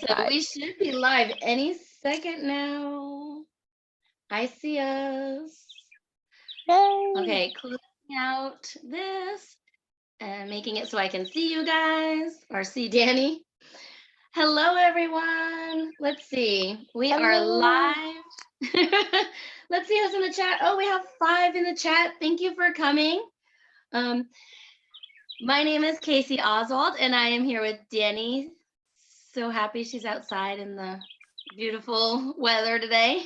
So we should be live any second now. I see us. Yay! Okay, closing out this and making it so I can see you guys or see Danny. Hello, everyone. Let's see. We are Hello. live. Let's see who's in the chat. Oh, we have 5 in the chat. Thank you for coming. Um, my name is Casey Oswald, and I am here with Danny. So happy she's outside in the beautiful weather today.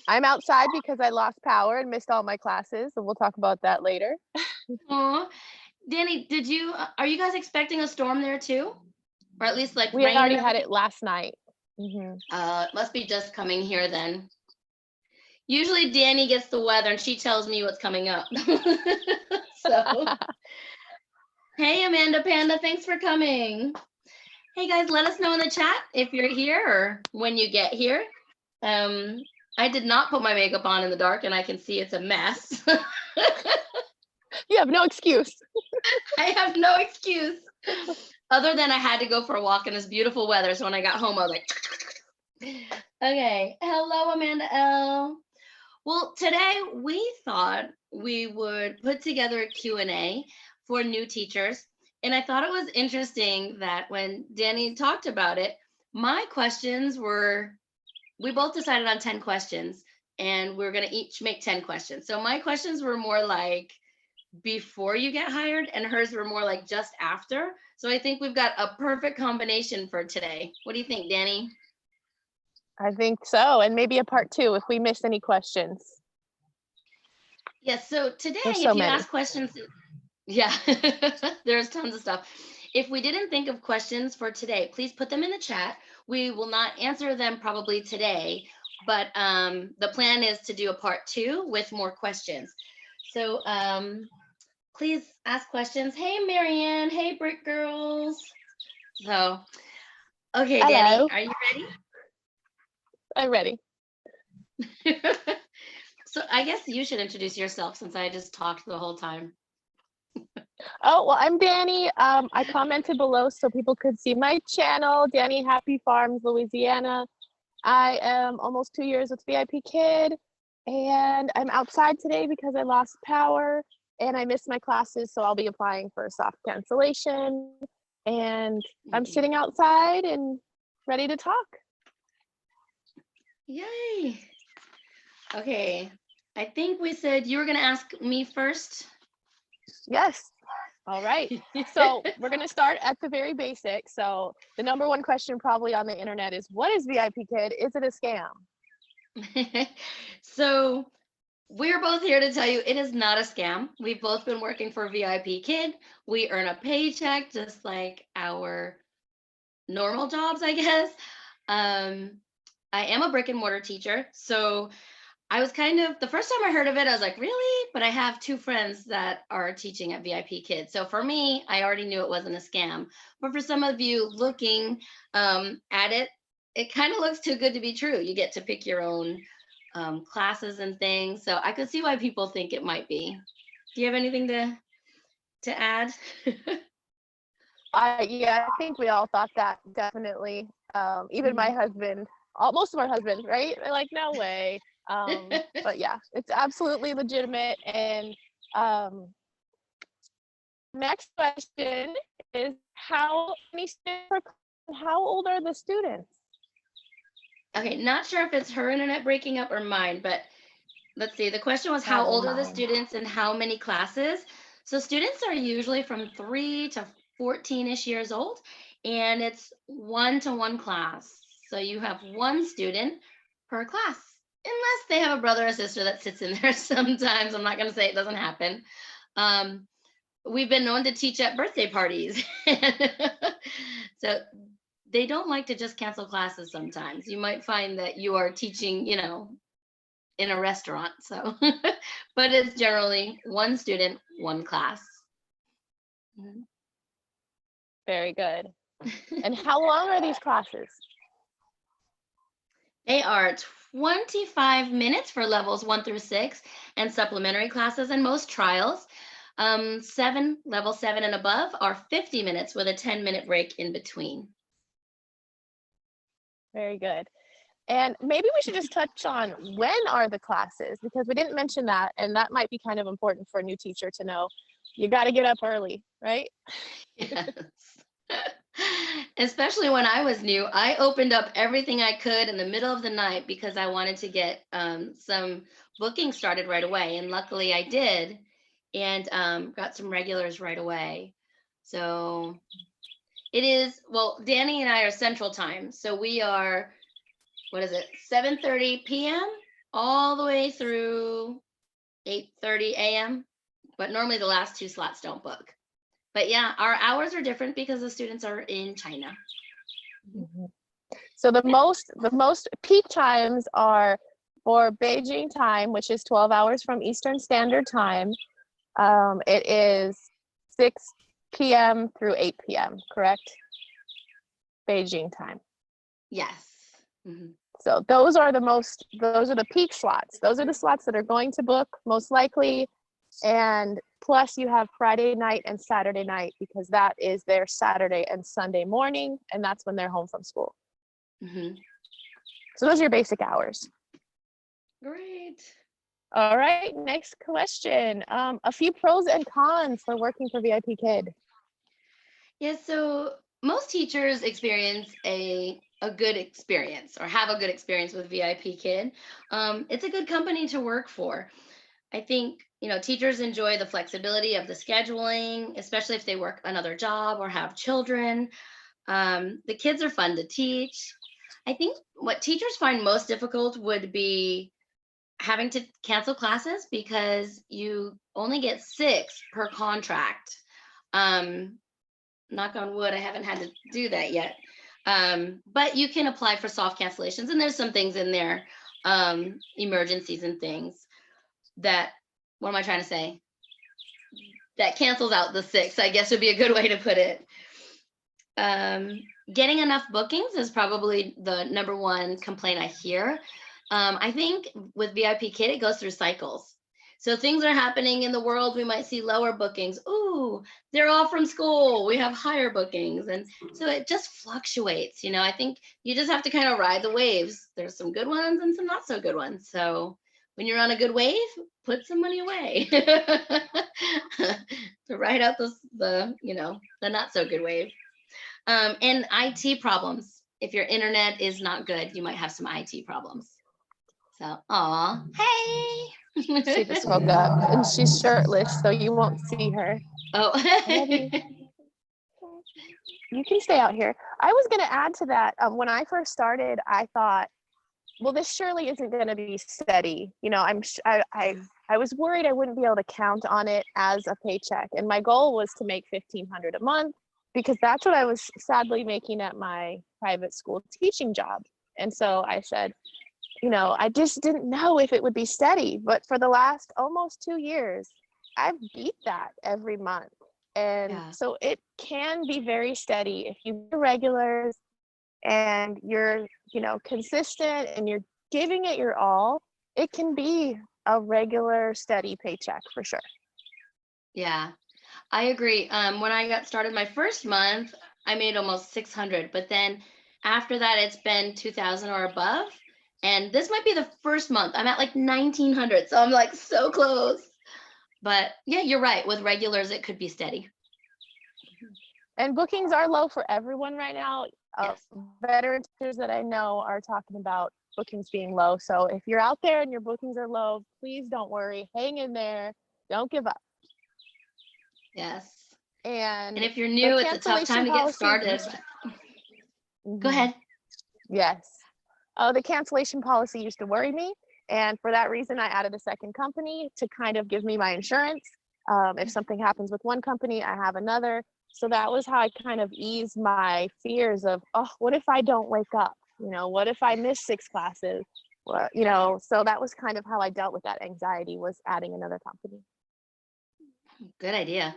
I'm outside because I lost power and missed all my classes, and we'll talk about that later. Aw. Danny, are you guys expecting a storm there too? Or at least like We rain and already had everything? it last night. Mm-hmm. It must be just coming here then. Usually Danny gets the weather and she tells me what's coming up. So, hey Amanda Panda, thanks for coming. Hey guys, let us know in the chat if you're here or when you get here. I did not put my makeup on in the dark and I can see it's a mess. You have no excuse. I have no excuse other than I had to go for a walk in this beautiful weather. So when I got home, I was like, okay. Hello, Amanda L. Well, today we thought we would put together a Q&A for new teachers. And I thought it was interesting that when Danny talked about it, my questions were, we both decided on 10 questions and we're going to each make 10 questions. So my questions were more like before you get hired and hers were more like just after. So I think we've got a perfect combination for today. What do you think, Danny? I think so, and maybe a part 2 if we missed any questions. Yes, so today, There's so if you many. ask questions, yeah, there's tons of stuff. If we didn't think of questions for today, please put them in the chat. We will not answer them probably today, but the plan is to do a part 2 with more questions. So please ask questions. Hey, Marianne. Hey, Brick Girls. So, okay, Hello. Danny, are you ready? I'm ready. So I guess you should introduce yourself since I just talked the whole time. Oh, well, I'm Danny. I commented below so people could see my channel, Danny Happy Farms, Louisiana. I am almost 2 years with VIPKid, and I'm outside today because I lost power and I missed my classes, so I'll be applying for a soft cancellation. And I'm sitting outside and ready to talk. Yay. Okay. I think we said you were going to ask me first. Yes. All right. So we're going to start at the very basic. So the number one question probably on the internet is, what is VIPKid? Is it a scam? So we're both here to tell you it is not a scam. We've both been working for VIPKid. We earn a paycheck just like our normal jobs, I guess. I am a brick and mortar teacher. So I was kind of, the first time I heard of it, I was like, really? But I have 2 friends that are teaching at VIPKid. So for me, I already knew it wasn't a scam. But for some of you looking at it, it kind of looks too good to be true. You get to pick your own classes and things. So I could see why people think it might be. Do you have anything to add? Yeah, I think we all thought that, definitely. Even my husband, most of our husbands, right? They're like, no way. But yeah, it's absolutely legitimate. And next question is, how many students, how old are the students? Okay, not sure if it's her internet breaking up or mine, but let's see. The question was, how old are the students and how many classes? So students are usually from 3 to 14-ish years old, and it's 1-to-1 class. So you have 1 student per class, unless they have a brother or sister that sits in there sometimes. I'm not going to say it doesn't happen. We've been known to teach at birthday parties. So they don't like to just cancel classes sometimes. You might find that you are teaching, in a restaurant. So, but it's generally 1 student, 1 class. Very good. And how long are these classes? They are 25 minutes for levels 1 through 6 and supplementary classes and most trials. Level 7 and above are 50 minutes with a 10-minute break in between. Very good. And maybe we should just touch on when are the classes, because we didn't mention that, and that might be kind of important for a new teacher to know. You got to get up early, right? Yes. Especially when I was new, I opened up everything I could in the middle of the night because I wanted to get some booking started right away. And luckily I did, and got some regulars right away. So it is, well, Danny and I are Central Time. So we are, what is it, 7:30 p.m. all the way through 8:30 a.m. But normally the last two slots don't book. But yeah, our hours are different because the students are in China. So the most peak times are for Beijing time, which is 12 hours from Eastern Standard Time. It is 6 p.m. through 8 p.m., correct? Beijing time. Yes. Mm-hmm. So those are the peak slots. Those are the slots that are going to book most likely. And plus you have Friday night and Saturday night, because that is their Saturday and Sunday morning, and that's when they're home from school. Mm-hmm. So those are your basic hours. Great. All right, next question. A few pros and cons for working for VIPKid. Yeah, so most teachers experience a good experience or have a good experience with VIPKid. It's a good company to work for. I think, teachers enjoy the flexibility of the scheduling, especially if they work another job or have children. The kids are fun to teach. I think what teachers find most difficult would be having to cancel classes because you only get 6 per contract. Knock on wood, I haven't had to do that yet. But you can apply for soft cancellations, and there's some things in there, emergencies and things that, what am I trying to say? That cancels out the 6, I guess would be a good way to put it. Getting enough bookings is probably the number one complaint I hear. I think with VIPKid, it goes through cycles. So things are happening in the world. We might see lower bookings. Ooh, they're all from school. We have higher bookings. And so it just fluctuates. I think you just have to kind of ride the waves. There's some good ones and some not so good ones. So when you're on a good wave, put some money away to ride out the not so good wave. And IT problems. If your internet is not good, you might have some IT problems. So, aw, hey. She just woke up and she's shirtless, so you won't see her. Oh. You can stay out here. I was going to add to that. When I first started, I thought, well, this surely isn't going to be steady. I was worried I wouldn't be able to count on it as a paycheck. And my goal was to make $1,500 a month, because that's what I was sadly making at my private school teaching job. And so I said, I just didn't know if it would be steady. But for the last almost 2 years, I've beat that every month. And so it can be very steady if you do regulars and you're, consistent and you're giving it your all. It can be a regular, steady paycheck for sure. Yeah, I agree. When I got started my first month, I made almost 600, but then after that, it's been 2,000 or above. And this might be the first month I'm at like 1,900. So I'm like so close. But yeah, you're right. With regulars, it could be steady. And bookings are low for everyone right now. Yes. Veteran teachers that I know are talking about bookings being low. So if you're out there and your bookings are low, please don't worry. Hang in there. Don't give up. Yes. And if you're new, it's a tough time to get started. Go ahead. Yes. The cancellation policy used to worry me. And for that reason, I added a second company to kind of give me my insurance. If something happens with one company, I have another. So that was how I kind of eased my fears of, what if I don't wake up? What if I miss 6 classes? Well, so that was kind of how I dealt with that anxiety, was adding another company. Good idea.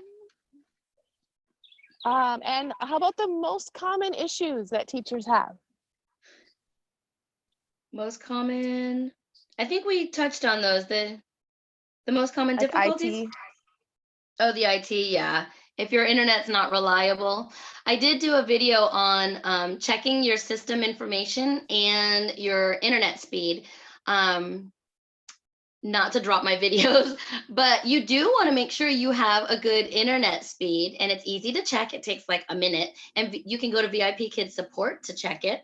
And how about the most common issues that teachers have? Most common, I think we touched on those. The most common difficulties. IT. Oh, the IT, yeah. if your internet's not reliable. I did do a video on checking your system information and your internet speed. Not to drop my videos, but you do want to make sure you have a good internet speed, and it's easy to check. It takes like a minute, and you can go to VIPKid support to check it,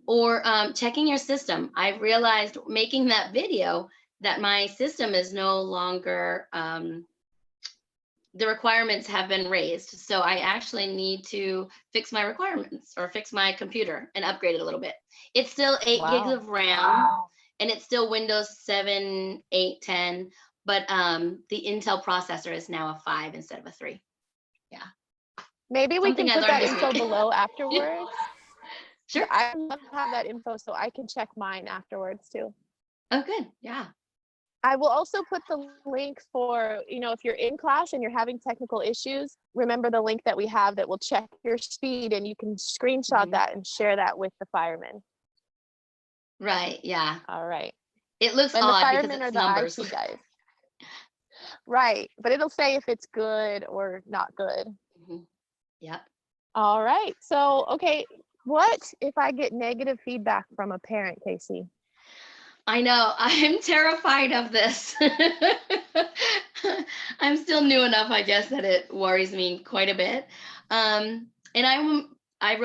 or checking your system. I've realized making that video that my system is no longer, the requirements have been raised. So I actually need to fix my requirements or fix my computer and upgrade it a little bit. It's still 8 gigs of RAM. And it's still Windows 7, 8, 10, but the Intel processor is now a 5 instead of a 3. Yeah. Maybe we Something can I put that learned this info week. below afterwards. Sure. I love to have that info so I can check mine afterwards too. Oh, good. Yeah. I will also put the link for, if you're in class and you're having technical issues, remember the link that we have that will check your speed, and you can screenshot that and share that with the firemen. Right. Yeah. All right. It looks And the odd because firemen are it's the numbers. IT guys. Right. But it'll say if it's good or not good. Yep. All right. So, okay. What if I get negative feedback from a parent, Casey? I know. I'm terrified of this. I'm still new enough, I guess, that it worries me quite a bit. And I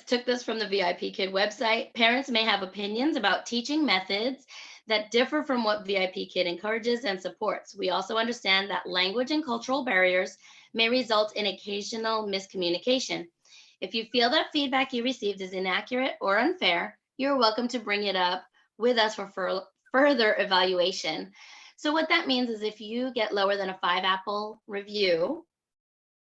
took this from the VIPKid website. Parents may have opinions about teaching methods that differ from what VIPKid encourages and supports. We also understand that language and cultural barriers may result in occasional miscommunication. If you feel that feedback you received is inaccurate or unfair, you're welcome to bring it up with us for further evaluation. So what that means is if you get lower than a 5 apple review,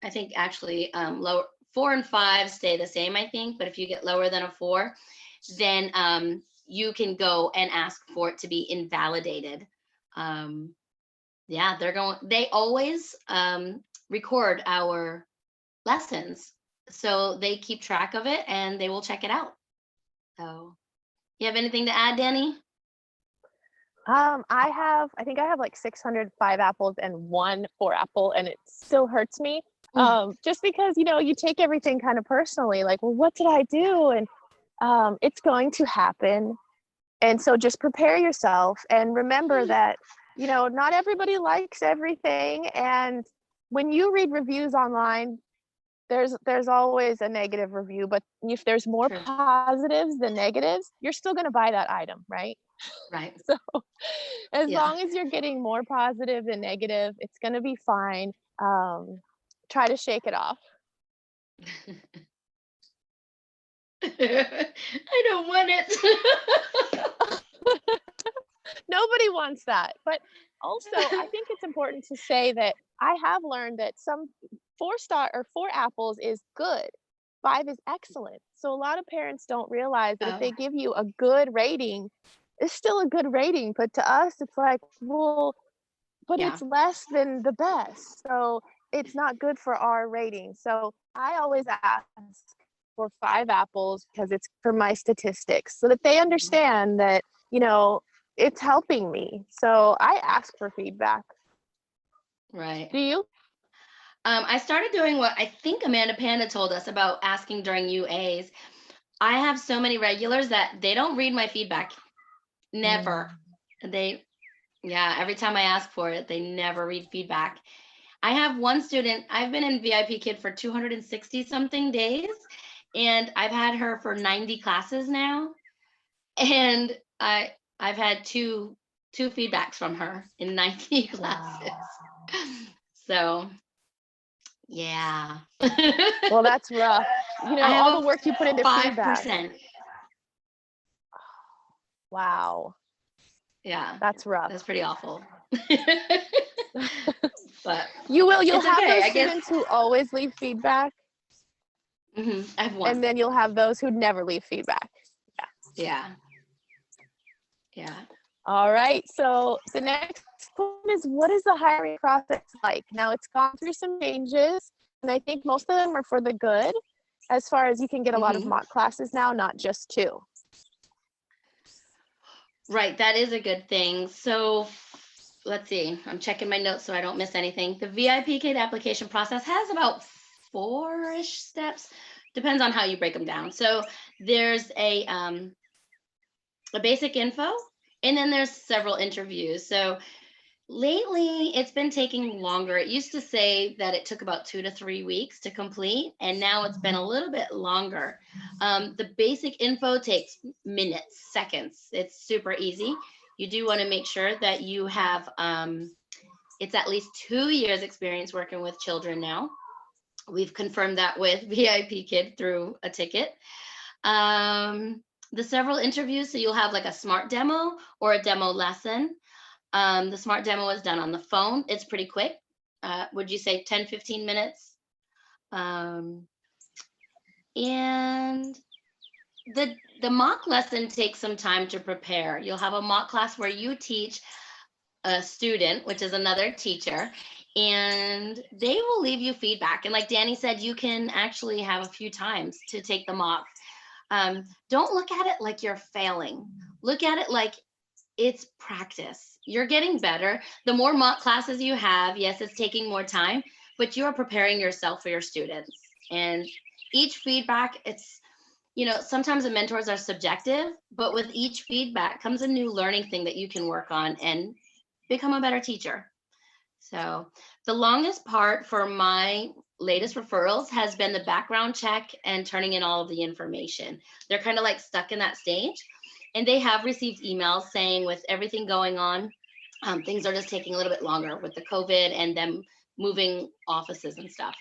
I think actually 4 and 5 stay the same, I think, but if you get lower than a 4, then you can go and ask for it to be invalidated. Yeah, they always record our lessons, so they keep track of it and they will check it out. So you have anything to add, Danny? I think I have like 605 apples and 1 4 apple, and it still hurts me. Just because, you take everything kind of personally, like, well, what did I do? And it's going to happen. And so just prepare yourself and remember that, not everybody likes everything. And when you read reviews online, there's always a negative review, but if there's more positives than negatives, you're still going to buy that item, right? Right. So as long as you're getting more positive than negative, it's going to be fine. Try to shake it off. I don't want it. Nobody wants that. But also, I think it's important to say that I have learned that some 4-star or 4 apples is good. 5 is excellent. So a lot of parents don't realize that if they give you a good rating, it's still a good rating. But to us, it's like, well, but it's less than the best. So it's not good for our rating. So I always ask for 5 apples because it's for my statistics so that they understand that, it's helping me. So I ask for feedback. Right. Do you? I started doing what I think Amanda Panda told us about asking during UAs. I have so many regulars that they don't read my feedback. Never. Every time I ask for it, they never read feedback. I have one student, I've been in VIPKid for 260 something days, and I've had her for 90 classes now. And I've had two feedbacks from her in 90 classes. So yeah. Well, that's rough. All the work you put into 5%. Feedback. Wow. Yeah. That's rough. That's pretty awful. But you'll have those students who always leave feedback. I have one. And then you'll have those who never leave feedback. Yeah. All right. So the next one is, what is the hiring process like? Now, it's gone through some changes, and I think most of them are for the good, as far as you can get a lot of mock classes now, not just 2. Right. That is a good thing. So let's see, I'm checking my notes so I don't miss anything. The VIPKid application process has about 4-ish steps, depends on how you break them down. So there's a basic info, and then there's several interviews. So lately, it's been taking longer. It used to say that it took about 2 to 3 weeks to complete, and now it's been a little bit longer. The basic info takes minutes, seconds. It's super easy. You do want to make sure that you have, it's at least 2 years experience working with children now. We've confirmed that with VIPKid through a ticket. The several interviews, so you'll have like a smart demo or a demo lesson. The smart demo is done on the phone. It's pretty quick. Would you say 10, 15 minutes? And the mock lesson takes some time to prepare. You'll have a mock class where you teach a student, which is another teacher, and they will leave you feedback. And like Danny said, you can actually have a few times to take the mock. Don't look at it like you're failing. Look at it like it's practice. You're getting better. The more mock classes you have, yes, it's taking more time, but you're preparing yourself for your students. And each feedback, it's, sometimes the mentors are subjective, but with each feedback comes a new learning thing that you can work on and become a better teacher. So the longest part for my latest referrals has been the background check and turning in all of the information. They're kind of like stuck in that stage. And they have received emails saying with everything going on, things are just taking a little bit longer with the COVID and them moving offices and stuff.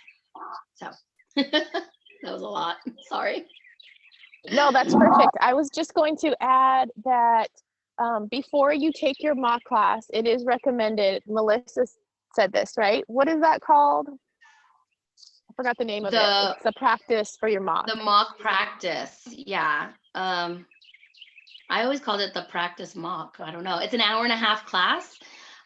So that was a lot. Sorry. No, that's perfect. I was just going to add that before you take your mock class, it is recommended, Melissa said this, right? What is that called? I forgot the name of it. It's the practice for your mock. The mock practice. Yeah. I always called it the practice mock. I don't know. It's an 1.5-hour class.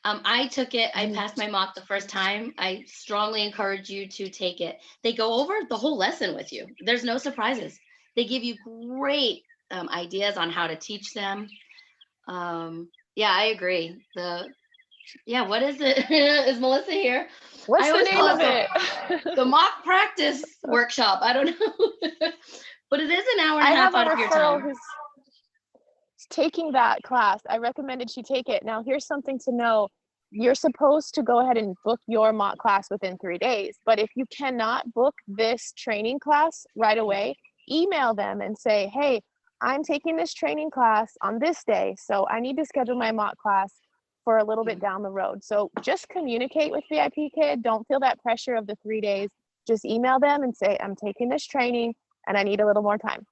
I took it. I passed my mock the first time. I strongly encourage you to take it. They go over the whole lesson with you. There's no surprises. They give you great ideas on how to teach them. Yeah, I agree. What is it? Is Melissa here? What's the name of it? The mock practice workshop. I don't know. But it is an 1.5 hours out of your time. Who's taking that class. I recommended she take it. Now, here's something to know. You're supposed to go ahead and book your mock class within 3 days. But if you cannot book this training class right away, email them and say, hey, I'm taking this training class on this day, so I need to schedule my mock class for a little bit down the road. So just communicate with VIPKid. Don't feel that pressure of the 3 days. Just email them and say, I'm taking this training and I need a little more time.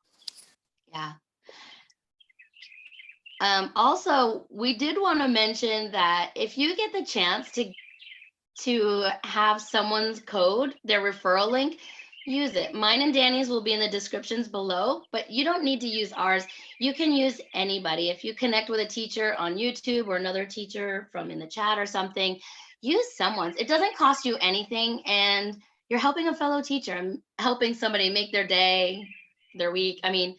Yeah. Also, we did want to mention that if you get the chance to have someone's code, their referral link, use it. Mine and Danny's will be in the descriptions below, but you don't need to use ours. You can use anybody. If you connect with a teacher on YouTube or another teacher from in the chat or something, use someone's. It doesn't cost you anything, and you're helping a fellow teacher and helping somebody make their day, their week. I mean,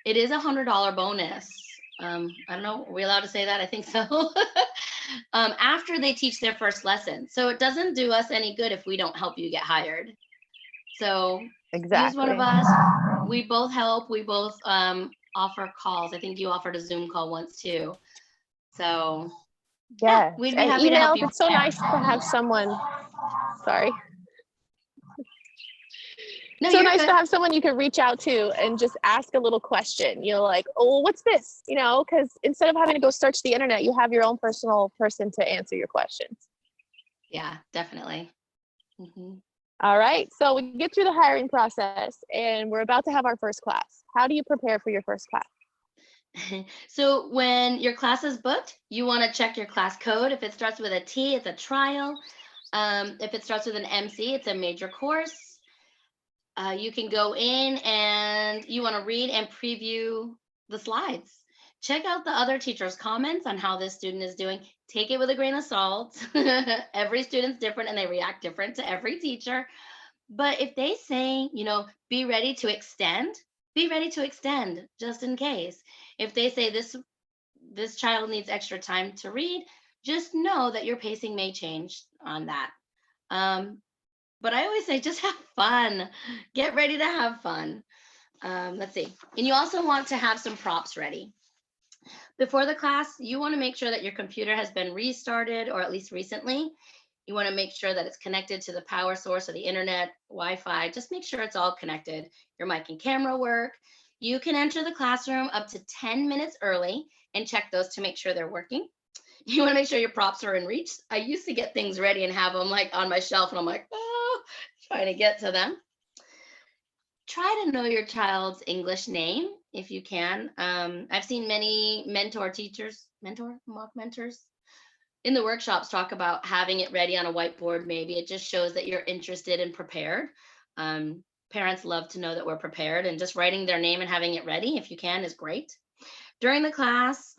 it is $100 bonus. I don't know, are we allowed to say that? I think so. After they teach their first lesson. So it doesn't do us any good if we don't help you get hired. So exactly. Use one of us. We both help. We both offer calls. I think you offered a Zoom call once too. So yeah, we'd be happy to help you. It's so nice to have someone. Sorry. No, so nice good. to have someone you can reach out to and just ask a little question. Like, oh, what's this? Because instead of having to go search the internet, you have your own personal person to answer your questions. Yeah, definitely. Mm-hmm. All right, so we get through the hiring process and we're about to have our first class. How do you prepare for your first class? So when your class is booked, you want to check your class code. If it starts with a T, it's a trial. If it starts with an MC, it's a major course. You can go in and you want to read and preview the slides. Check out the other teachers' comments on how this student is doing. Take it with a grain of salt. Every student's different and they react different to every teacher. But if they say, be ready to extend, just in case. If they say this child needs extra time to read, just know that your pacing may change on that. Um, but I always say just have fun. Get ready to have fun. Let's see. And you also want to have some props ready. Before the class, you want to make sure that your computer has been restarted, or at least recently. You want to make sure that it's connected to the power source or the internet, Wi-Fi. Just make sure it's all connected. Your mic and camera work. You can enter the classroom up to 10 minutes early and check those to make sure they're working. You want to make sure your props are in reach. I used to get things ready and have them like on my shelf, and I'm like, oh, trying to get to them. Try to know your child's English name if you can. I've seen many mock mentors in the workshops talk about having it ready on a whiteboard. Maybe it just shows that you're interested and prepared. Parents love to know that we're prepared, and just writing their name and having it ready if you can is great. During the class,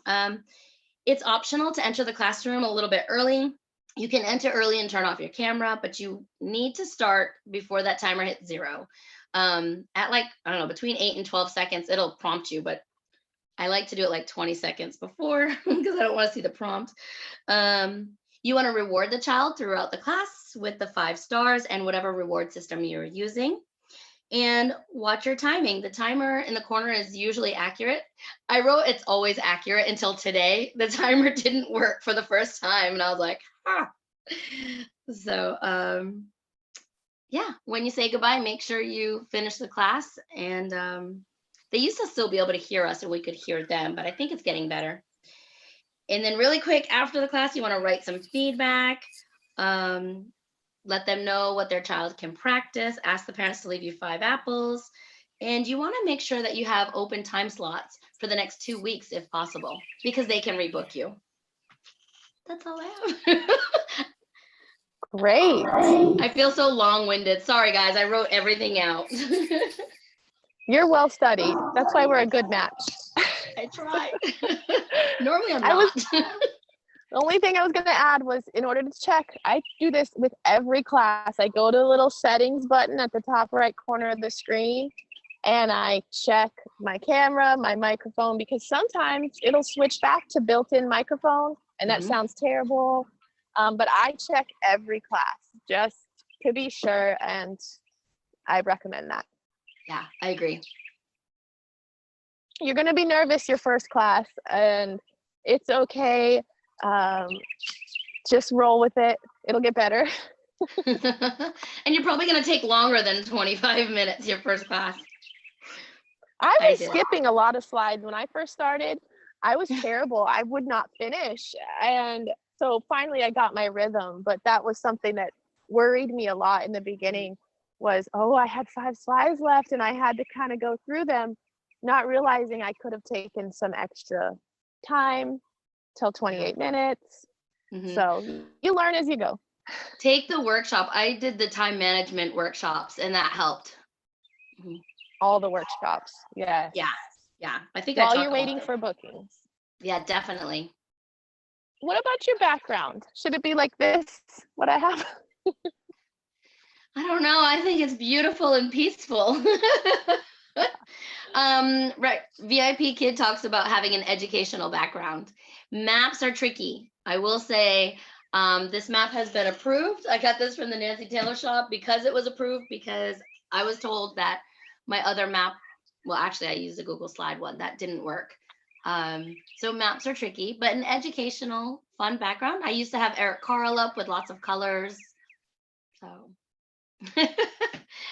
it's optional to enter the classroom a little bit early. You can enter early and turn off your camera, but you need to start before that timer hits 0. At like, I don't know, between 8 and 12 seconds, it'll prompt you, but I like to do it like 20 seconds before because I don't want to see the prompt. You want to reward the child throughout the class with the 5 stars and whatever reward system you're using. And watch your timing. The timer in the corner is usually accurate. I wrote it's always accurate until today. The timer didn't work for the first time, and I was like, ah. So yeah, when you say goodbye, make sure you finish the class. And they used to still be able to hear us and we could hear them, but I think it's getting better. And then really quick after the class, you want to write some feedback. Let them know what their child can practice. Ask the parents to leave you 5 apples. And you want to make sure that you have open time slots for the next 2 weeks if possible, because they can rebook you. That's all I have. Great. I feel so long-winded. Sorry, guys. I wrote everything out. You're well studied. That's why we're a good match. I try. Normally I'm not. The only thing I was going to add was, in order to check, I do this with every class. I go to the little settings button at the top right corner of the screen, and I check my camera, my microphone, because sometimes it'll switch back to built-in microphone, and that sounds terrible. But I check every class just to be sure, and I recommend that. Yeah, I agree. You're going to be nervous your first class, and it's okay. Just roll with it. It'll get better. And you're probably going to take longer than 25 minutes your first class. I was skipping a lot of slides when I first started. I was terrible. I would not finish. And so finally I got my rhythm, but that was something that worried me a lot in the beginning was, oh, I had 5 slides left and I had to kind of go through them, not realizing I could have taken some extra time till 28 minutes. So you learn as you go. Take the workshop. I did the time management workshops, and that helped. All the workshops. Yeah. Yeah. I think while you're waiting for bookings. Yeah, definitely. What about your background? Should it be like this, what I have? I don't know. I think it's beautiful and peaceful. Right. VIPKid talks about having an educational background. Maps are tricky. I will say this map has been approved. I got this from the Nancy Taylor shop because it was approved, because I was told that my other map, well, actually I used a Google slide one that didn't work. So maps are tricky, but an educational, fun background. I used to have Eric Carl up with lots of colors. So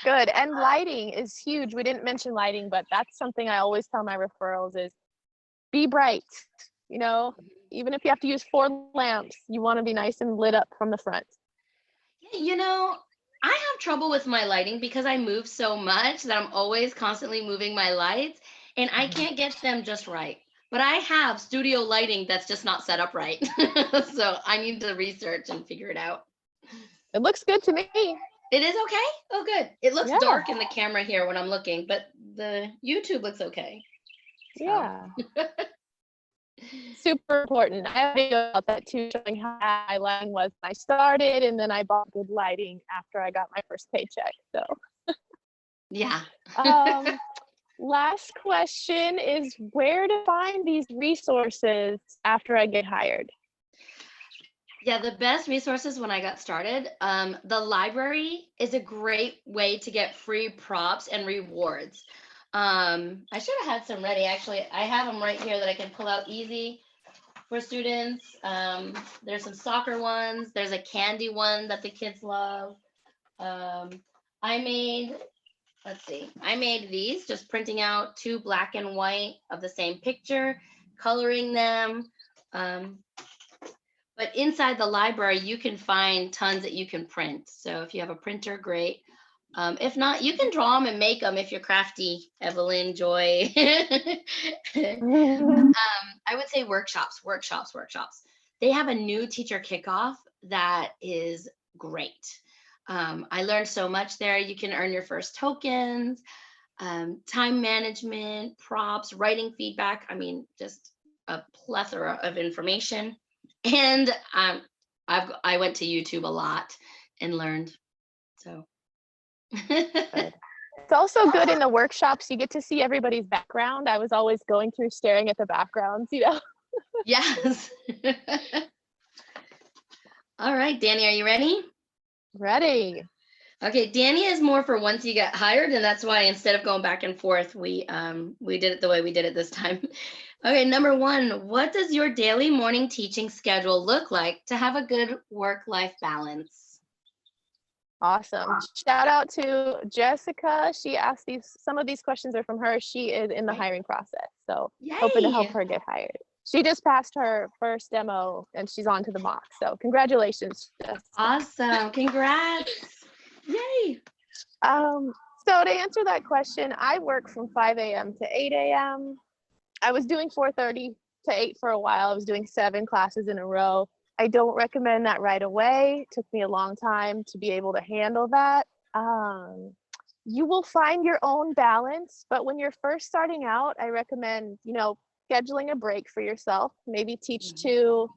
good. And lighting is huge. We didn't mention lighting, but that's something I always tell my referrals is be bright. You know, even if you have to use 4 lamps, you want to be nice and lit up from the front. You know, I have trouble with my lighting because I move so much that I'm always constantly moving my lights, and I can't get them just right. But I have studio lighting that's just not set up right. So I need to research and figure it out. It looks good to me. It is okay? Oh, good. It looks dark in the camera here when I'm looking, but the YouTube looks okay. So. Yeah. Super important. I have a video about that too, showing how my lighting was when I started, and then I bought good lighting after I got my first paycheck. So yeah. Last question is, where to find these resources after I get hired? Yeah, the best resources when I got started, the library is a great way to get free props and rewards. I should have had some ready. Actually, I have them right here that I can pull out easy for students. There's some soccer ones. There's a candy one that the kids love. Um, I made, let's see, I made these just printing out 2 black and white of the same picture, coloring them. Um, but inside the library, you can find tons that you can print. So if you have a printer, great. If not, you can draw them and make them if you're crafty, Evelyn, Joy. I would say workshops. They have a new teacher kickoff that is great. I learned so much there. You can earn your first tokens, time management, props, writing feedback. I mean, just a plethora of information. And I went to YouTube a lot and learned. So. Good. It's also good in the workshops. You get to see everybody's background. I was always going through staring at the backgrounds, you know. Yes. All right, Danny, are you ready? Ready. Okay, Danny is more for once you get hired, and that's why instead of going back and forth, we did it the way we did it this time. Okay, number 1, what does your daily morning teaching schedule look like to have a good work-life balance? Awesome. Shout out to Jessica. She asked some of these questions are from her. She is in the hiring process. So hoping to help Yay! her get hired. She just passed her first demo and she's on to the mock. So congratulations, Jessica. Awesome. Congrats. Yay. So to answer that question, I work from 5 a.m. to 8 a.m. I was doing 4:30 to 8 for a while. I was doing 7 classes in a row. I don't recommend that right away. It took me a long time to be able to handle that. You will find your own balance, but when you're first starting out, I recommend, scheduling a break for yourself. Maybe teach 2,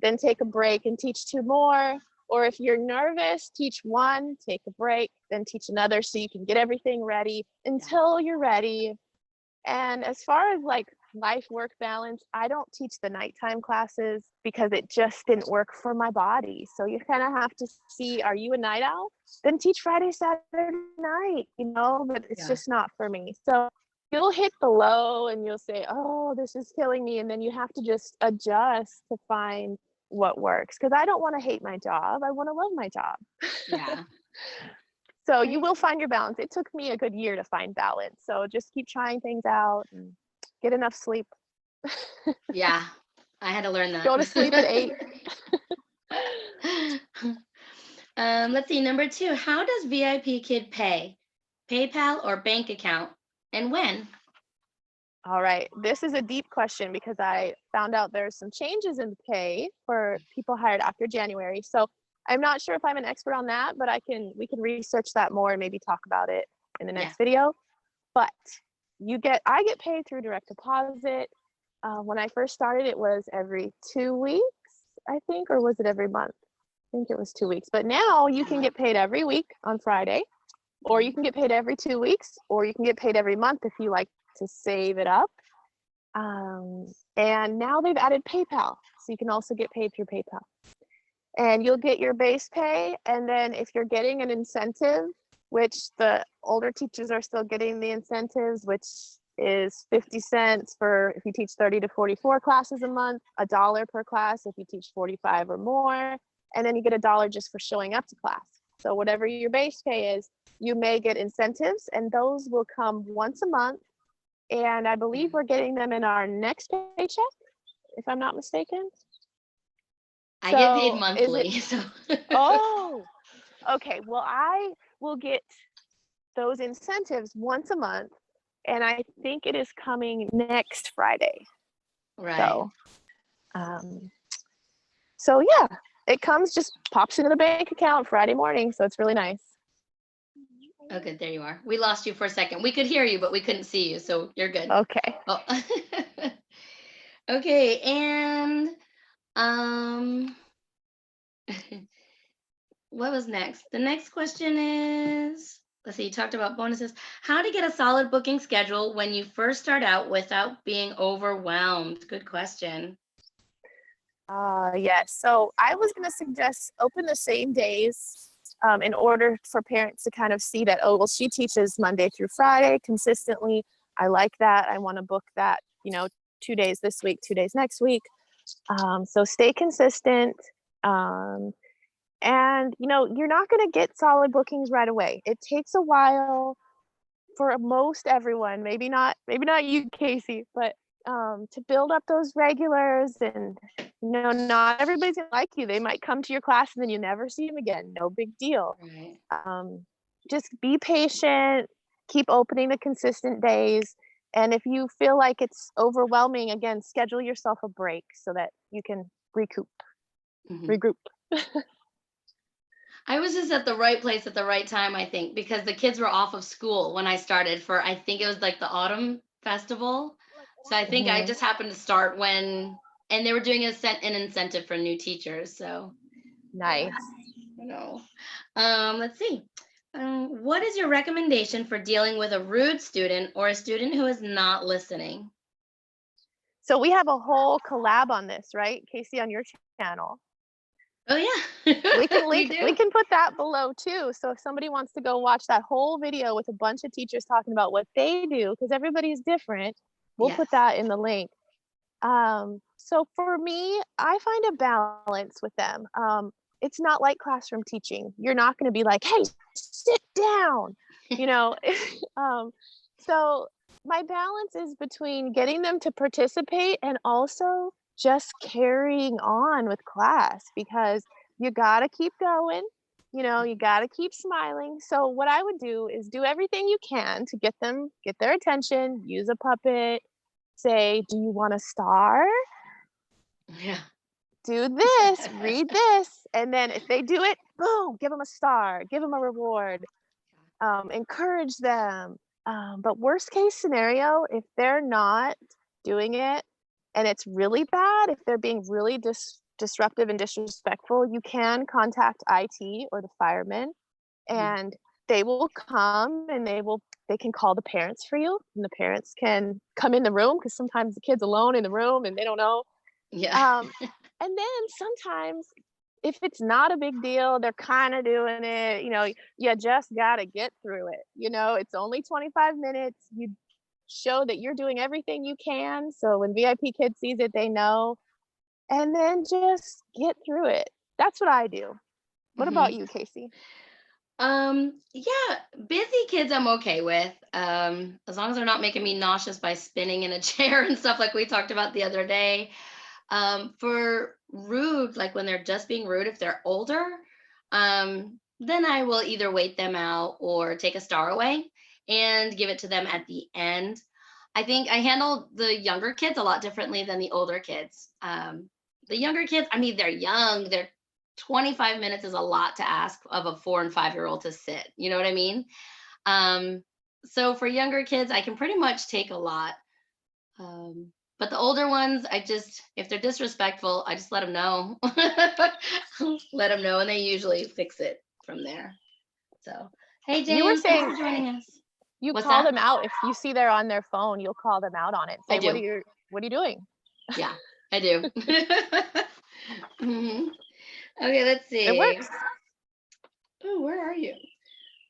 then take a break and teach 2 more. Or if you're nervous, teach 1, take a break, then teach another so you can get everything ready until you're ready. And as far as like life work balance, I don't teach the nighttime classes because it just didn't work for my body. So you kind of have to see, are you a night owl? Then teach Friday, Saturday night, but it's just not for me. So you'll hit the low and you'll say, oh, this is killing me. And then you have to just adjust to find what works. Because I don't want to hate my job. I want to love my job. Yeah. So you will find your balance. It took me a good year to find balance. So just keep trying things out and get enough sleep. Yeah, I had to learn that. Go to sleep at 8. Let's see, number 2, how does VIPKid pay? PayPal or bank account? And when? All right. This is a deep question because I found out there's some changes in pay for people hired after January. So I'm not sure if I'm an expert on that, but we can research that more and maybe talk about it in the next video. But I get paid through direct deposit. When I first started, it was every 2 weeks, I think, or was it every month? I think it was 2 weeks. But now you can get paid every week on Friday, or you can get paid every 2 weeks, or you can get paid every month if you like to save it up. And now they've added PayPal, so you can also get paid through PayPal. And you'll get your base pay, and then if you're getting an incentive, which the older teachers are still getting the incentives, which is 50 cents for if you teach 30 to 44 classes a month, $1 per class if you teach 45 or more, and then you get $1 just for showing up to class. So whatever your base pay is, you may get incentives, and those will come once a month. And I believe we're getting them in our next paycheck, if I'm not mistaken. I get paid monthly. So. Oh, okay. Well, I will get those incentives once a month, and I think it is coming next Friday. Right. So yeah, it just pops into the bank account Friday morning. So it's really nice. Oh, good. There you are. We lost you for a second. We could hear you, but we couldn't see you. So you're good. Okay. Oh. Okay. And what was next? The next question is, let's see, you talked about bonuses. How to get a solid booking schedule when you first start out without being overwhelmed? Good question. Yes. So I was going to suggest open the same days in order for parents to kind of see that, oh, well, she teaches Monday through Friday consistently. I like that. I want to book that, 2 days this week, 2 days next week. So stay consistent. And, you're not going to get solid bookings right away. It takes a while for most everyone, maybe not you, Casey, but to build up those regulars. And not everybody's gonna like you. They might come to your class and then you never see them again. No big deal. Right. Just be patient, keep opening the consistent days, and if you feel like it's overwhelming, again, schedule yourself a break so that you can regroup. I was just at the right place at the right time, I think, because the kids were off of school when I started for, I think it was like the autumn festival. So I think I just happened to start when, and they were doing an incentive for new teachers. So Nice. Let's see. What is your recommendation for dealing with a rude student or a student who is not listening? So we have a whole collab on this, right, Casey, on your channel. Oh yeah, we can link. do. We can put that below too. So if somebody wants to go watch that whole video with a bunch of teachers talking about what they do, because everybody's different, we'll put that in the link. So for me, I find a balance with them. It's not like classroom teaching. You're not going to be like, hey, sit down, so my balance is between getting them to participate and also just carrying on with class, because you got to keep going, you got to keep smiling. So what I would do is do everything you can to get their attention, use a puppet, say, do you want a star? Yeah. Do this, read this. And then if they do it, boom, give them a star, give them a reward, encourage them. But worst case scenario, if they're not doing it and it's really bad, if they're being really disruptive and disrespectful, you can contact IT or the firemen, and they will come and they can call the parents for you, and the parents can come in the room, because sometimes the kid's alone in the room and they don't know. Yeah. And then sometimes if it's not a big deal, they're kind of doing it, you just got to get through it. It's only 25 minutes. You show that you're doing everything you can. So when VIPKid sees it, they know, and then just get through it. That's what I do. What about you, Casey? Yeah, busy kids I'm okay with. As long as they're not making me nauseous by spinning in a chair and stuff like we talked about the other day. For rude, like when they're just being rude, if they're older, then I will either wait them out or take a star away and give it to them at the end. I think I handle the younger kids a lot differently than the older kids. The younger kids, I mean, they're young. They're 25 minutes is a lot to ask of a 4 and 5-year-old to sit. You know what I mean? So for younger kids, I can pretty much take a lot. But the older ones, if they're disrespectful, I just let them know. Let them know, and they usually fix it from there. So, hey, James, you were saying, thanks for joining us. You call them out if you see they're on their phone. You'll call them out on it. Say, I do. What are you doing? Yeah, I do. Okay, let's see. It works. Oh, where are you?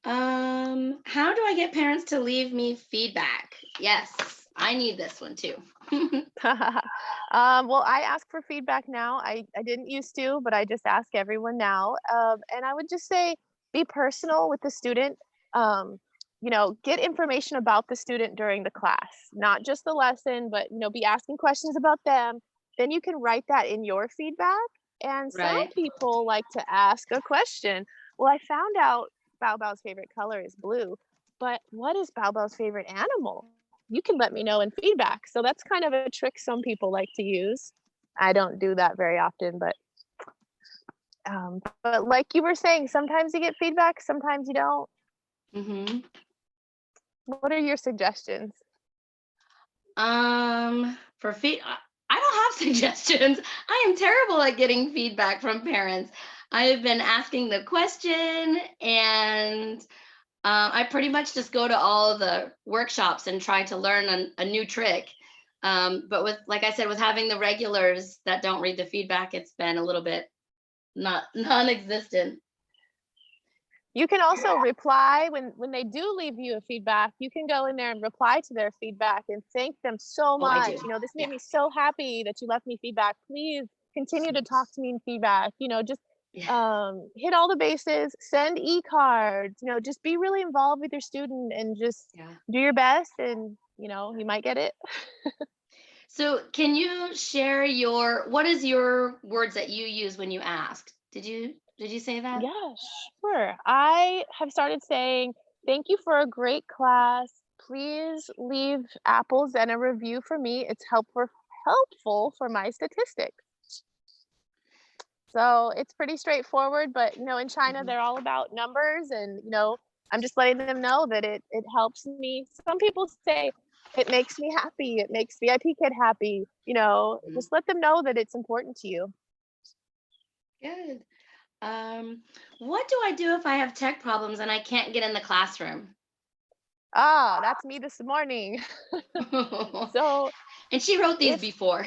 How do I get parents to leave me feedback? Yes, I need this one too. Well, I ask for feedback now. I didn't used to, but I just ask everyone now. And I would just say, be personal with the student. Get information about the student during the class, not just the lesson, but, be asking questions about them. Then you can write that in your feedback. And some people like to ask a question. Well, I found out Bao Bao's favorite color is blue, but what is Bao Bao's favorite animal? You can let me know in feedback. So that's kind of a trick some people like to use. I don't do that very often, but like you were saying, sometimes you get feedback, sometimes you don't. What are your suggestions? For I don't have suggestions. I am terrible at getting feedback from parents. I've been asking the question, and I pretty much just go to all the workshops and try to learn a new trick. But with, like I said, with having the regulars that don't read the feedback, it's been a little bit not non-existent. You can also reply when they do leave you a feedback. You can go in there and reply to their feedback and thank them so Oh, I much. do. You know, this made Yeah. me so happy that you left me feedback. Please continue to talk to me in feedback. You know, just Yeah. hit all the bases, send e-cards, you know, just be really involved with your student and just Yeah. do your best, and you know, you might get it. So can you share what is your words that you use when you asked? Did you say that? Yeah, sure. I have started saying, thank you for a great class. Please leave apples and a review for me. It's helpful for my statistics. So it's pretty straightforward, but you know, in China, Mhm. they're all about numbers, and you know, I'm just letting them know that it helps me. Some people say it makes me happy, it makes VIPKid happy. You know, Mhm. just let them know that it's important to you. Good. What do I do if I have tech problems and I can't get in the classroom? Ah, that's me this morning. So And she wrote these if before.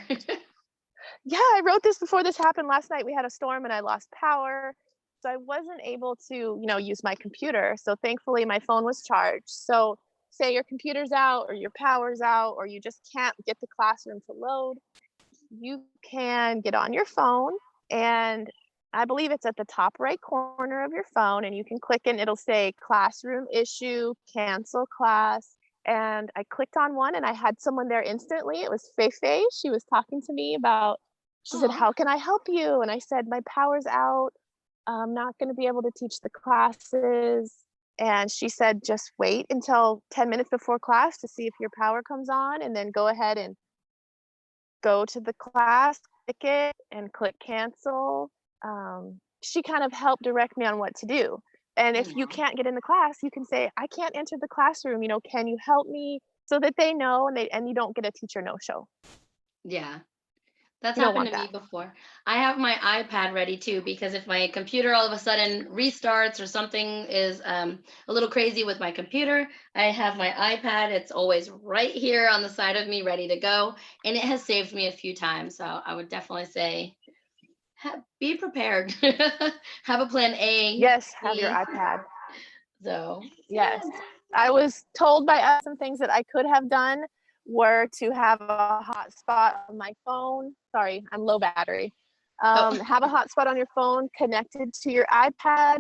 yeah, I wrote this before this happened. Last night we had a storm and I lost power. So I wasn't able to, you know, use my computer. So thankfully my phone was charged. So say your computer's out or your power's out or you just can't get the classroom to load, you can get on your phone, and I believe it's at the top right corner of your phone, and you can click and it'll say classroom issue, cancel class. And I clicked on one and I had someone there instantly. It was Feifei. She was talking to me about, she said, Oh, how can I help you? And I said, my power's out. I'm not going to be able to teach the classes. And she said, just wait until 10 minutes before class to see if your power comes on, and then go ahead and go to the class, click it, and click cancel. She kind of helped direct me on what to do. And if you aw, can't get in the class, you can say, I can't enter the classroom. You know, can you help me? So that they know, and you don't get a teacher no show. yeah. That's You don't happened want to me that. before. I have my iPad ready too, because if my computer all of a sudden restarts or something is a little crazy with my computer, I have my iPad. It's always right here on the side of me, ready to go. And it has saved me a few times. So I would definitely say be prepared. Have a plan A, Yes, have your B. iPad. So, Yes. I was told by some things that I could have done were to have a hotspot on my phone. Sorry, I'm low battery. oh, Have a hotspot on your phone connected to your iPad,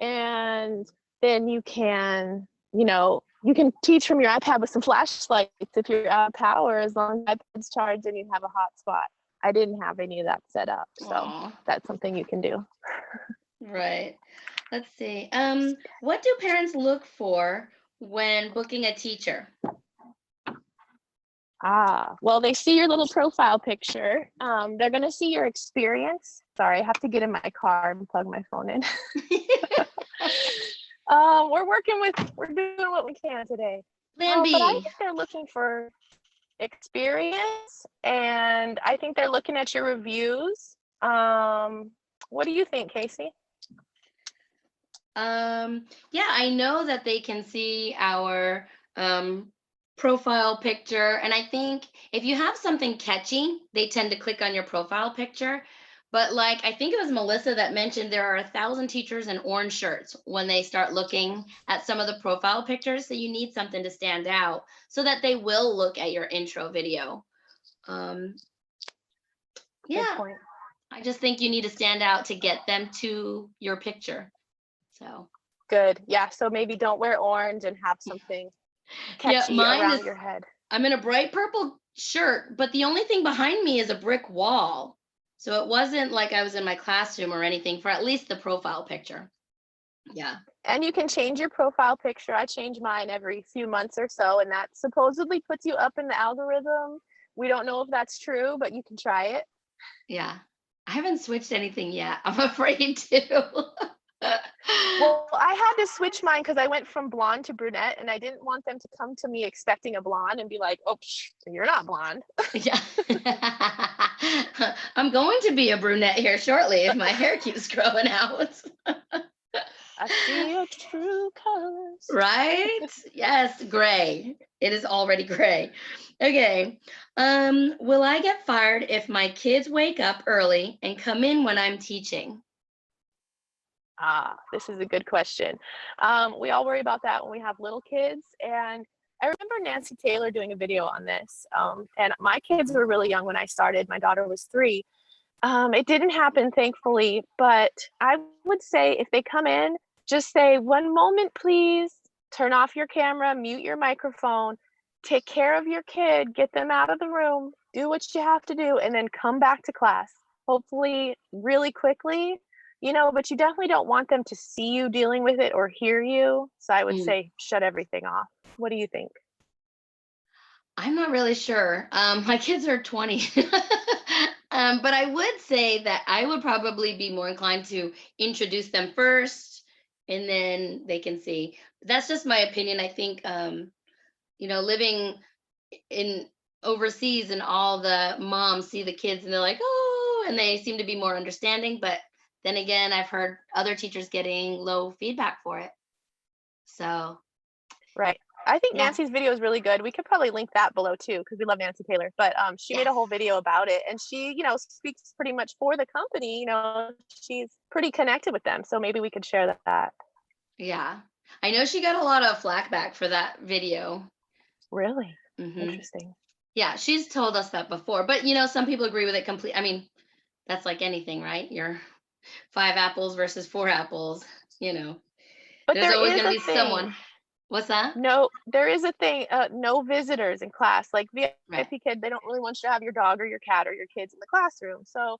and then you can, you know, you can teach from your iPad with some flashlights if you're out of power, as long as iPad's charged and you have a hotspot. I didn't have any of that set up, so aw, that's something you can do. right. Let's see. What do parents look for when booking a teacher? Ah, well, they see your little profile picture. They're going to see your experience. Sorry, I have to get in my car and plug my phone in. We're doing what we can today. Plan But I B. think they're looking for experience, and I think they're looking at your reviews. What do you think, Casey? Yeah, I know that they can see our profile picture. And I think if you have something catchy, they tend to click on your profile picture. But like, I think it was Melissa that mentioned there are 1,000 teachers in orange shirts when they start looking at some of the profile pictures. So you need something to stand out so that they will look at your intro video. Um, Good yeah, point. I just think you need to stand out to get them to your picture. So. Good. Yeah. So maybe don't wear orange and have something Yeah, catchy mine is, around your head. I'm in a bright purple shirt, but the only thing behind me is a brick wall. So it wasn't like I was in my classroom or anything for at least the profile picture. Yeah. And you can change your profile picture. I change mine every few months or so, and that supposedly puts you up in the algorithm. We don't know if that's true, but you can try it. Yeah. I haven't switched anything yet. I'm afraid to. Well, I had to switch mine because I went from blonde to brunette, and I didn't want them to come to me expecting a blonde and be like, "Oh, you're not blonde." Yeah. I'm going to be a brunette here shortly if my hair keeps growing out. I see your true colors. Right? Yes, gray. It is already gray. Okay. Will I get fired if my kids wake up early and come in when I'm teaching? This is a good question. We all worry about that when we have little kids. And I remember Nancy Taylor doing a video on this. And my kids were really young when I started. My daughter was 3. It didn't happen, thankfully, but I would say if they come in, just say, "1 moment, please. Turn off your camera, mute your microphone, take care of your kid, get them out of the room, do what you have to do, and then come back to class. Hopefully, really quickly, but you definitely don't want them to see you dealing with it or hear you. So I would Mm, say shut everything off. What do you think? I'm not really sure. My kids are 20. But I would say that I would probably be more inclined to introduce them first and then they can see. That's just my opinion. I think, living in overseas and all the moms see the kids and they're like, oh, and they seem to be more understanding. But then again, I've heard other teachers getting low feedback for it. So, Right. I think yeah, Nancy's video is really good. We could probably link that below too, because we love Nancy Taylor. But she made yes, a whole video about it, and she, speaks pretty much for the company. She's pretty connected with them, so maybe we could share that. yeah. I know she got a lot of flack back for that video. Really Hmm. interesting. Yeah, she's told us that before. But, some people agree with it completely. I mean, that's like anything, right? You're 5 apples versus 4 apples, you know. But There's there always is going to a be thing. someone. What's that? No, there is a thing. No visitors in class. Like Right. VIPKid, they don't really want you to have your dog or your cat or your kids in the classroom. So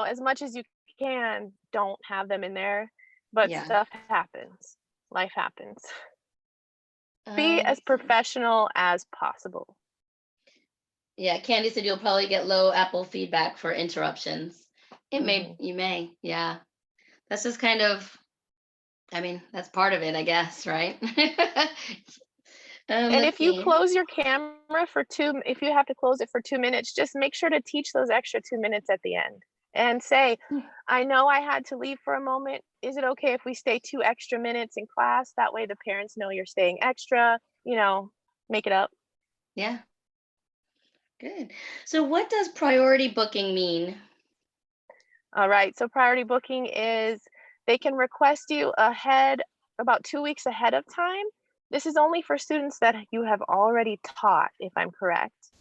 as much as you can, don't have them in there. But Yeah. stuff happens. Life happens. Be as Let's see. professional as possible. Yeah, Candy said you'll probably get low Apple feedback for interruptions. Hmm. You may. Yeah. That's just kind of, I mean, that's part of it, I guess, right? And Let's if you see. close your camera if you have to close it for 2 minutes, just make sure to teach those extra 2 minutes at the end and say, "I know I had to leave for a moment. Is it okay if we stay 2 extra minutes in class? That way the parents know you're staying extra, make it up." Yeah, good. So, what does priority booking mean? All right. So priority booking is they can request you about 2 weeks ahead of time. This is only for students that you have already taught, if I'm correct.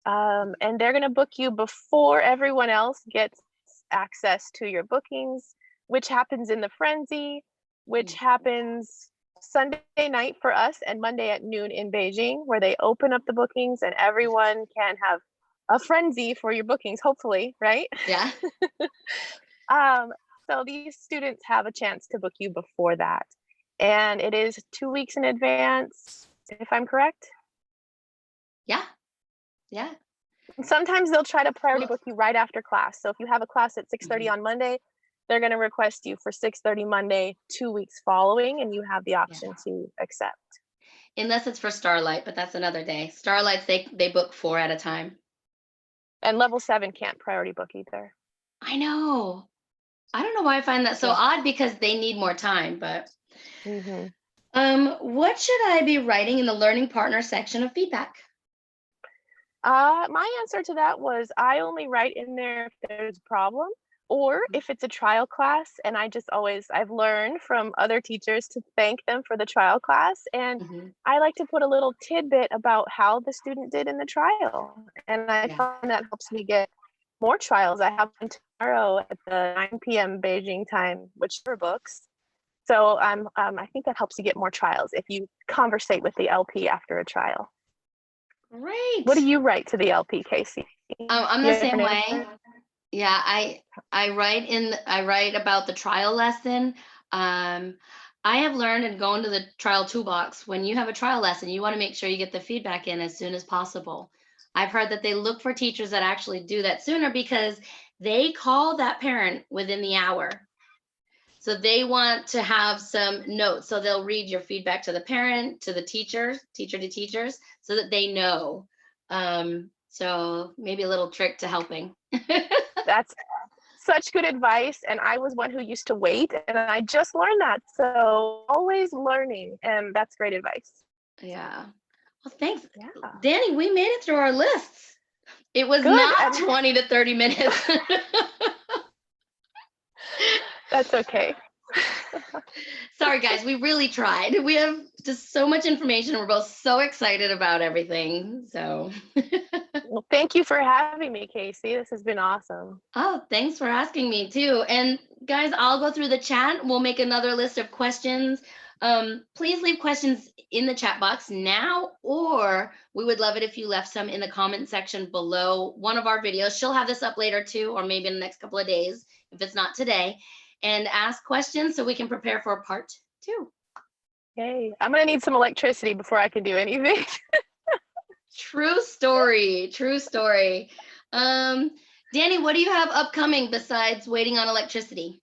And they're going to book you before everyone else gets access to your bookings, which happens in the frenzy, which Mm. happens Sunday night for us and Monday at noon in Beijing, where they open up the bookings and everyone can have a frenzy for your bookings, hopefully, right? Yeah. Um, so these students have a chance to book you before that. And it is 2 weeks in advance, if I'm correct. Yeah. Yeah. Sometimes they'll try to priority Well, book you right after class. So if you have a class at 6:30 mhm, on Monday, they're going to request you for 6:30 Monday, 2 weeks following, and you have the yeah. option to accept. Unless it's for Starlight, but that's another day. Starlights, they book 4 at a time. And level 7 can't priority book either. I know. I don't know why I find that so Yeah. odd because they need more time, but Hmm. what should I be writing in the learning partner section of feedback? My answer to that was I only write in there if there's a problem or Mhm. if it's a trial class. And I've learned from other teachers to thank them for the trial class. And Mhm. I like to put a little tidbit about how the student did in the trial. And I Yeah. find that helps me get more trials. I have one tomorrow at the 9 p.m. Beijing time, which are books. So I think that helps you get more trials if you conversate with the LP after a trial. What do Great. you write to the LP, Casey? I'm Do the you have same an way. answer? Yeah, I write about the trial lesson. Um, I have learned and go into the trial toolbox. When you have a trial lesson, you want to make sure you get the feedback in as soon as possible. I've heard that they look for teachers that actually do that sooner because they call that parent within the hour. So they want to have some notes. So they'll read your feedback to the parent, to the teacher, teacher to teachers, so that they know. So maybe a little trick to helping. That's such good advice. And I was one who used to wait, and I just learned that. So always learning, and that's great advice. Yeah. Well, thanks. Yeah. Danny, we made it through our lists. It was Good. not 20 to 30 minutes. That's okay. Sorry, guys, we really tried. We have just so much information. We're both so excited about everything. So, Well, thank you for having me, Casey. This has been awesome. oh, thanks for asking me too. And guys, I'll go through the chat. We'll make another list of questions. Please leave questions in the chat box now, or we would love it if you left some in the comment section below one of our videos. She'll have this up later too, or maybe in the next couple of days, if it's not today, and ask questions so we can prepare for part 2. Yay. I'm going to need some electricity before I can do anything. True story. True story. Danny, what do you have upcoming besides waiting on electricity?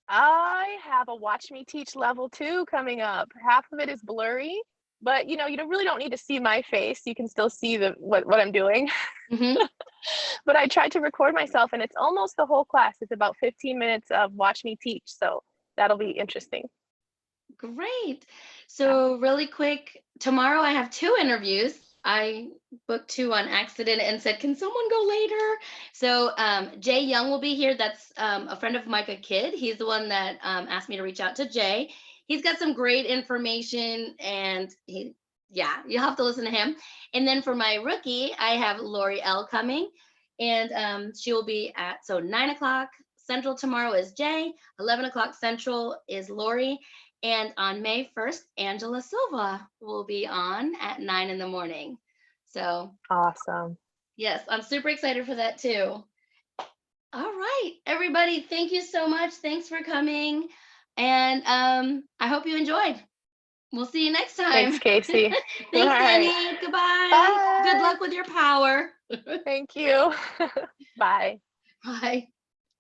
I have a Watch Me Teach level 2 coming up. Half of it is blurry, but you really don't need to see my face. You can still see what I'm doing. Mm-hmm. But I tried to record myself, and it's almost the whole class. It's about 15 minutes of Watch Me Teach, so that'll be interesting. Great. So really quick, tomorrow I have 2 interviews. I booked 2 on accident and said, can someone go later? So Jay Young will be here. That's a friend of VIPKid. He's the one that asked me to reach out to Jay. He's got some great information, and you'll have to listen to him. And then for my rookie, I have Lori L coming, and she will be at 9 o'clock Central tomorrow is Jay, 11 o'clock Central is Lori. And on May 1st, Angela Silva will be on at 9 in the morning. So awesome. Yes, I'm super excited for that too. All right, everybody, thank you so much. Thanks for coming. And I hope you enjoyed. We'll see you next time. Thanks, Casey. Thanks, Danny. Right. Goodbye. Bye. Good luck with your power. Thank you. Bye. Bye.